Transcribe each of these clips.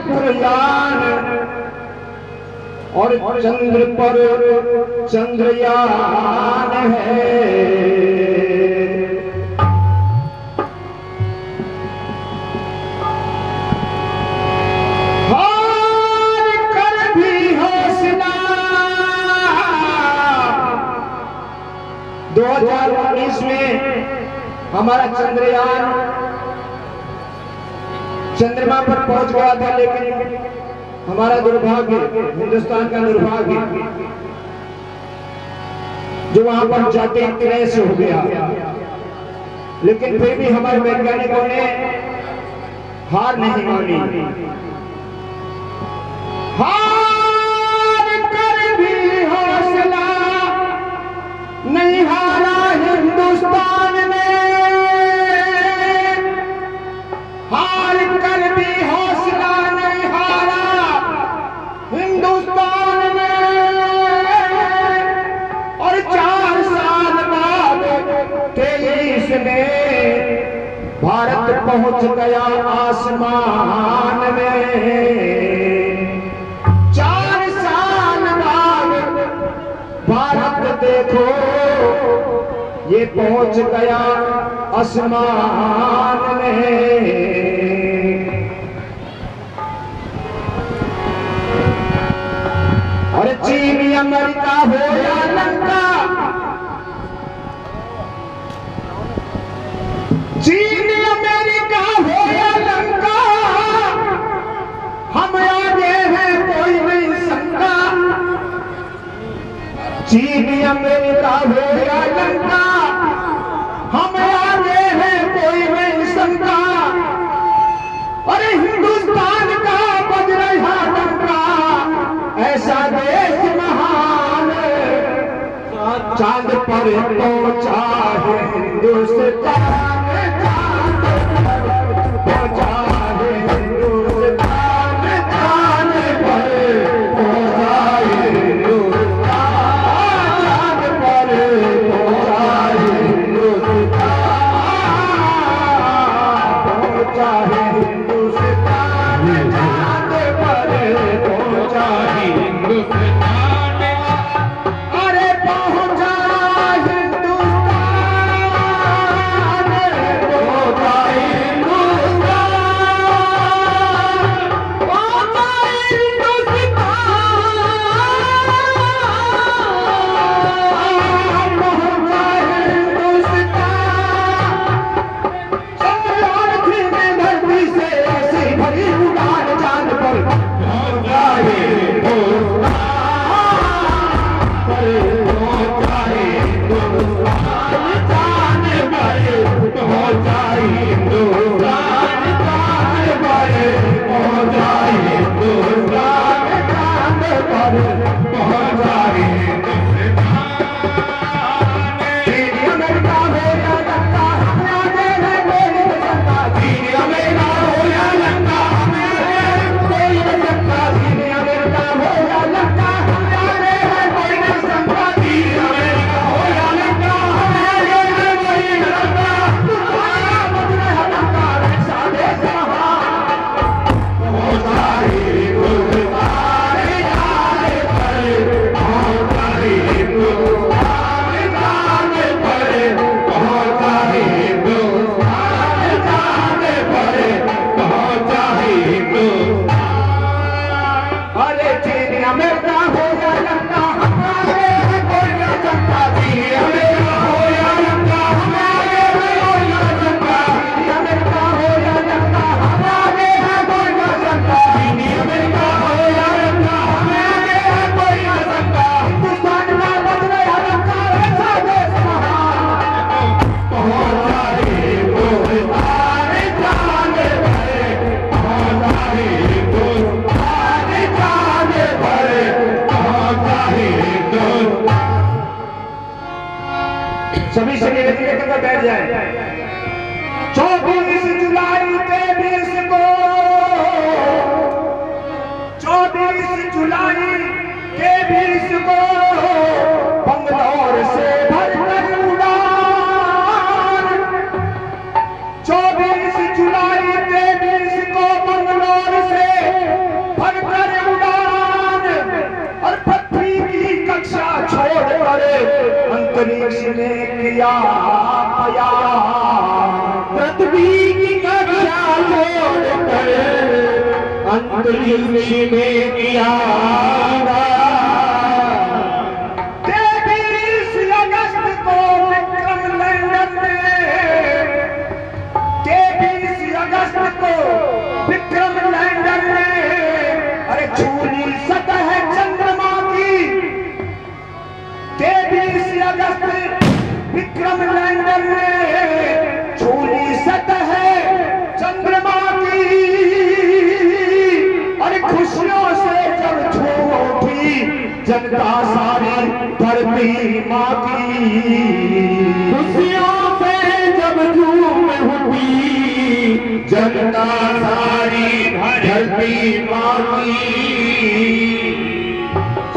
पुरयान और चंद्र पर चंद्रयान है। हार कर भी हौसला 2019 में हमारा चंद्रयान चंद्रमा पर पहुंच गया था, लेकिन हमारा दुर्भाग्य, हिंदुस्तान का दुर्भाग्य, जो वहां पर जाते क्रैश हो गया। लेकिन फिर भी हमारे वैज्ञानिकों ने हार नहीं मानी। हार कर भी हौसला नहीं हारा हिंदुस्तान ने, हार कर भी हौसला नहीं हारा हिंदुस्तान ने। और 4 साल बाद 23 में भारत पहुंच गया आसमान में। 4 साल बाद भारत देखो ये पहुंच गया आसमान में। और चीन अमेरिका हो या लंका, चीन अमेरिका हो या लंका, हम आगे हैं कोई नहीं शंका। चीन अमेरिका हो या लंका, हम आगे हैं कोई नहीं शंका। अरे हिंदुस्तान का बज रहा डंका, ऐसा देश महान चांद पर पहुंचा है हिंदुस्तान। सभी से निवेदन करके बैठ जाए। 24 जुलाई के 20 को, 24 जुलाई के 20 को बंगलौर से भरकर उड़ान। 24 जुलाई के 20 को बंगलौर से किया पया, पृथ्वी की कक्षा छोड़कर अंतरिक्ष में किया। 23 अगस्त को विक्रम लैंडर ने, 23 अगस्त को विक्रम लैंडर ने अरे छूली सतह चंद्रमा की। 23 अगस्त विक्रम लैंडर ने छूली सतह चंद्रमा की। अरे खुशियों से जब झूम उठी जनता सारी धरती माँ की, खुशियों से जब झूम उठी जनता सारी धरती माँ की।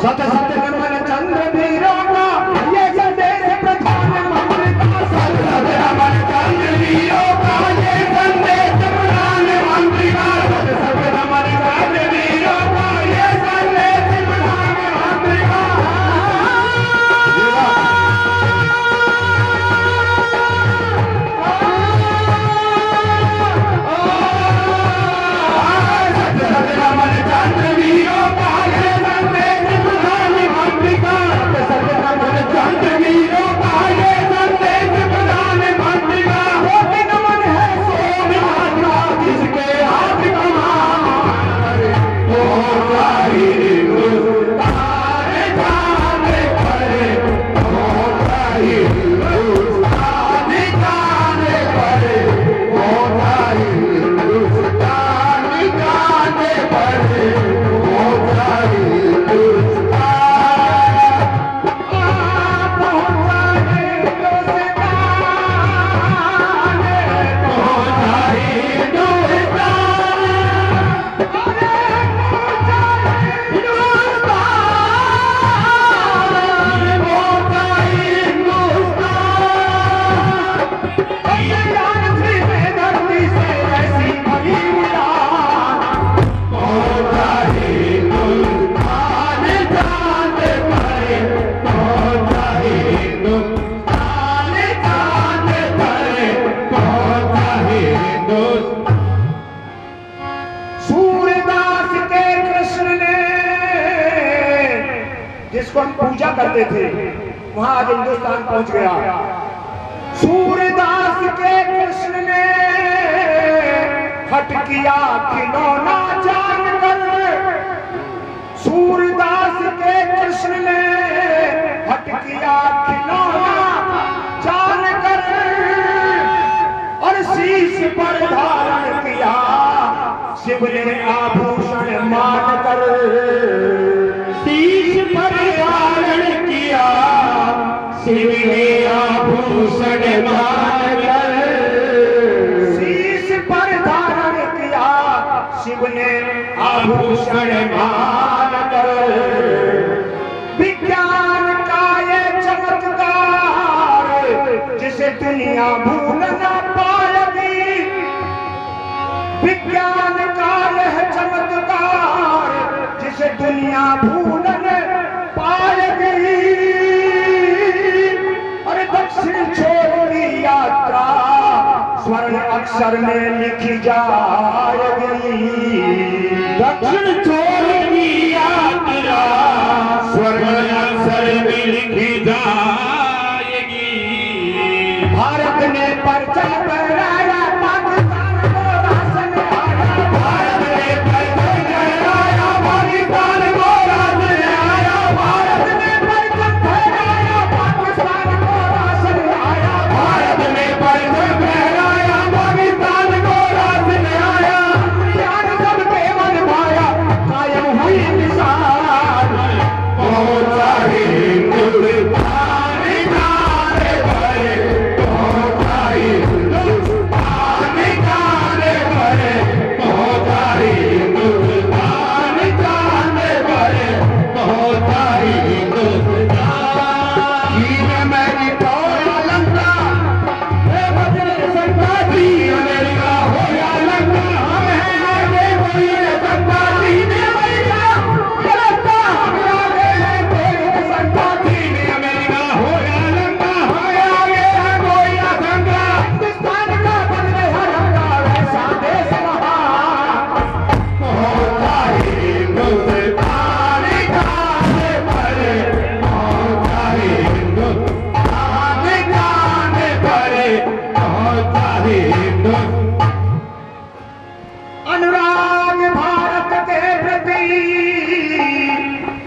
सत सत नमन चंद्र वीरों का ये संदेश प्रधानमंत्री का, सत सत नमन चंद्र वीरों का ये संदेश प्रधानमंत्री का, सत सत नमन चंद्र वीरों का ये संदेश प्रधानमंत्री का। सत सत नमन चंद्र वीरों का ये संदेश प्रधानमंत्री का, सत नमन चंद्र वीरों का ये संदेश प्रधानमंत्री का। कोटि नमन है सो महात्मा जिसके हाथ कमान, वो सारी हिंदुस्तान जाने पड़े, वो सारी हिंदुस्तान जाने पड़े, वो सारी हिंदुस्तान जाने पड़े, वो सारी हिंदुस्तान सूरदास के कृष्ण ने, जिसको हम पूजा करते थे, वहां आज हिंदुस्तान पहुंच गया। सूरदास के कृष्ण ने हट किया खिलौना जानकर, सूरदास के कृष्ण ने हट किया खिलौना जानकर, और शीश पर धारण किया शिव ने आभूषण मानकर, शीश पर धारण किया शिव ने आभूषण मानकर, शीश पर धारण किया शिव ने आभूषण मानकर। विज्ञान का ये चमत्कार जिसे दुनिया भूल न पाएगी, विज्ञान का यह चमत्कार जिसे दुनिया भूल न पाएगी। और दक्षिण छोर की यात्रा स्वर्ण अक्षर में लिखी जाएगी, दक्षिण छोर की यात्रा स्वर्ण अक्षर में लिखी जाएगी। भारत ने परचम फहराया, पाकिस्तान को राशन आया, भारत ने परचम फहराया, पाकिस्तान को राशन आया, भारत ने परचम फहराया, पाकिस्तान को राशन आया, भारत ने परचम फहराया, पाकिस्तान को राशन आया। ज्ञान सबके मन भाया, कायम हुई मिसाल, पहुंचा हिंदुस्तान हिंदुस्तान गाने पड़े पहुंचा है हिंदुस्तान गाने पड़े पहुंचा है अनुराग भारत के प्रति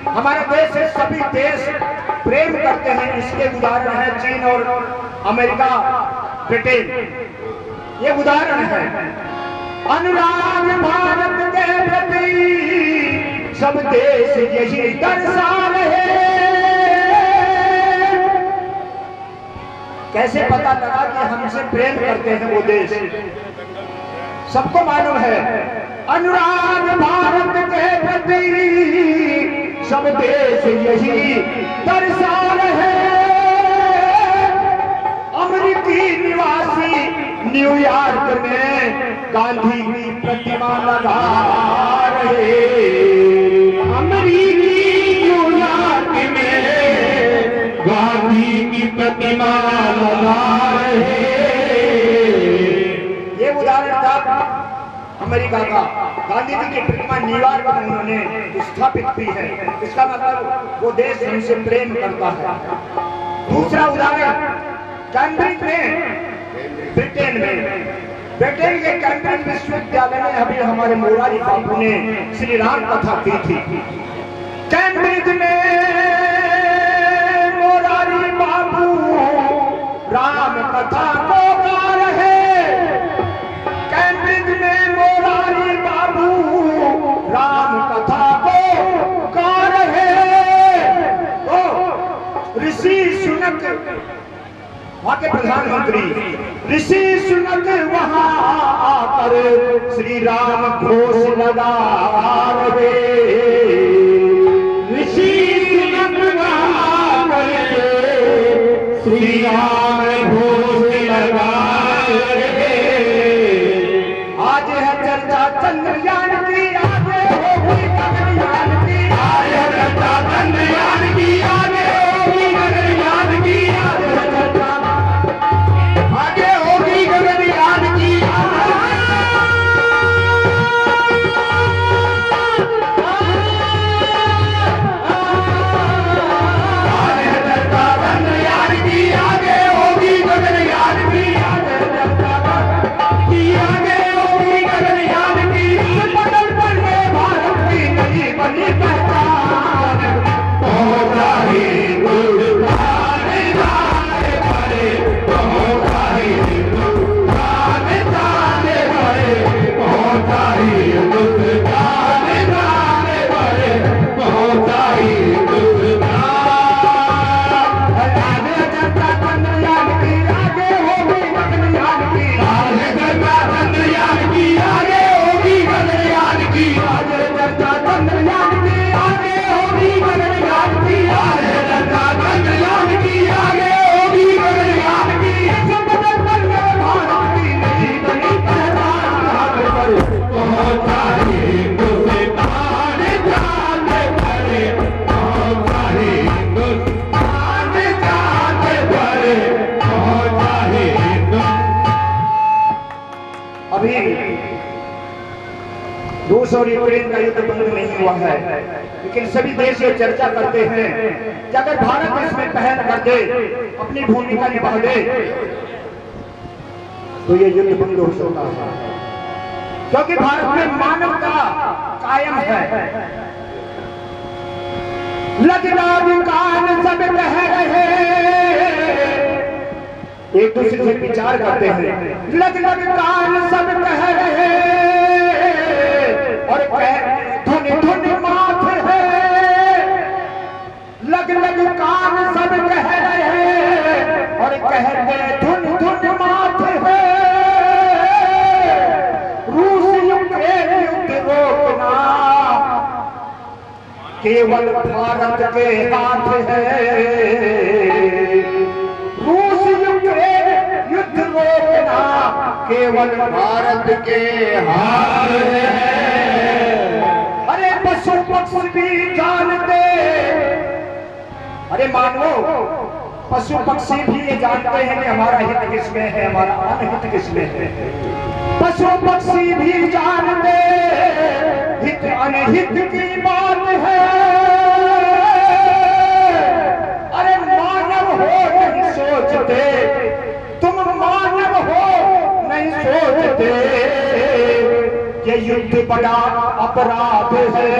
हमारे देश से सभी देश प्रेम करते हैं। इसके उदाहरण है चीन और अमेरिका, ब्रिटेन, ये उदाहरण है। अनुराग भारत के प्रति सब देश यही दर्शा रहे। कैसे पता लगा कि हमसे प्रेम करते हैं वो देश? सबको मालूम है। अनुराग भारत के प्रति सब देश यही दर्शा रहे। अमेरिकी निवासी न्यूयॉर्क में गांधी की प्रतिमा लगा रहे। अमेरिकी न्यूयॉर्क में गांधी की प्रतिमा लगा रहे। ये उदाहरण था अमेरिका का। गांधी जी की प्रतिमा न्यूयॉर्क में उन्होंने स्थापित की है। इसका मतलब वो देश हमसे प्रेम करता है। दूसरा उदाहरण कैम्ब्रिज में, ब्रिटेन में, ब्रिटेन के कैम्ब्रिज विश्वविद्यालय में अभी हमारे मोरारी बापू ने श्री राम कथा की थी। कैम्ब्रिज में मोरारी बापू राम कथा को गा रहे। कैम्ब्रिज में मोरारी बाबू राम कथा को गा रहे। तो ऋषि सुनक, वहां के प्रधानमंत्री ऋषि सुनक वहां आकर श्री राम घोष लगा रहे। ऋषि सुनक वहां श्री राम घोष लगा रहे। आज है चर्चा चंद्रयान की, आगे होगी गगनयान की। आज है चर्चा चंद्रयान की, आगे होगी गगनयान की। आज है चर्चा आगे होगी गगनयान की। आज है चर्चा चंद्रयान की, आगे होगी गगनयान की। आज है चर्चा की, आगे होगी गगनयान की। बदल पड़े भारत की नई बनी पहचान। पहुंचा ही हिंदुस्तान जाने पड़े पहुंचा ही हिंदुस्तान जाने पड़े पहुंचा ही हिंदुस्तान जाने पड़े पहुंचा ही हिंदुस्तान। आगे चर्चा चंद्रयान की, आगे होगी गगनयान की। आगे चर्चा चंद्रयान की, आगे होगी गगनयान की। आगे चर्चा चंद्रयान की, आगे होगी गगनयान की। आगे चर्चा चंद्रयान की, आगे होगी गगनयान की। सब बदल पड़े भारत की नई बनी पहचान। पहुंचा ही हिंदुस्तान जाने पड़े पहुंचा ही हिंदुस्तान जाने पड़े पहुंचा ही अभी रूस और यूक्रेन का युद्ध बंद नहीं हुआ है, लेकिन सभी देश ये चर्चा करते हैं कि अगर भारत इसमें पहल कर दे, अपनी भूमिका निभा दे, तो ये युद्ध बंद हो सकता है। क्योंकि भारत में मानवता कायम है। लगना विकान सब कह रहे, एक दूसरे से विचार करते हैं। लग लग कान सब कह रहे और धुन धुन माथ है। लग लग कान सब कह रहे और कहते धुन धुन माथ है। रूस यूक्रेन युद्ध रोकना केवल भारत के हाथ है। रूस यूक्रेन युद्ध रोकना केवल भारत के हाथ है। अरे पशु पक्षी भी जानते, अरे मानो पशु पक्षी भी ये जानते हैं कि हमारा हित किसमें है, हमारा अनहित किसमें है। पशु पक्षी भी जानते हित जनहित की बात है। अरे मानव हो नहीं सोचते, तुम मानव हो नहीं सोचते, ये युद्ध बड़ा अपराध है।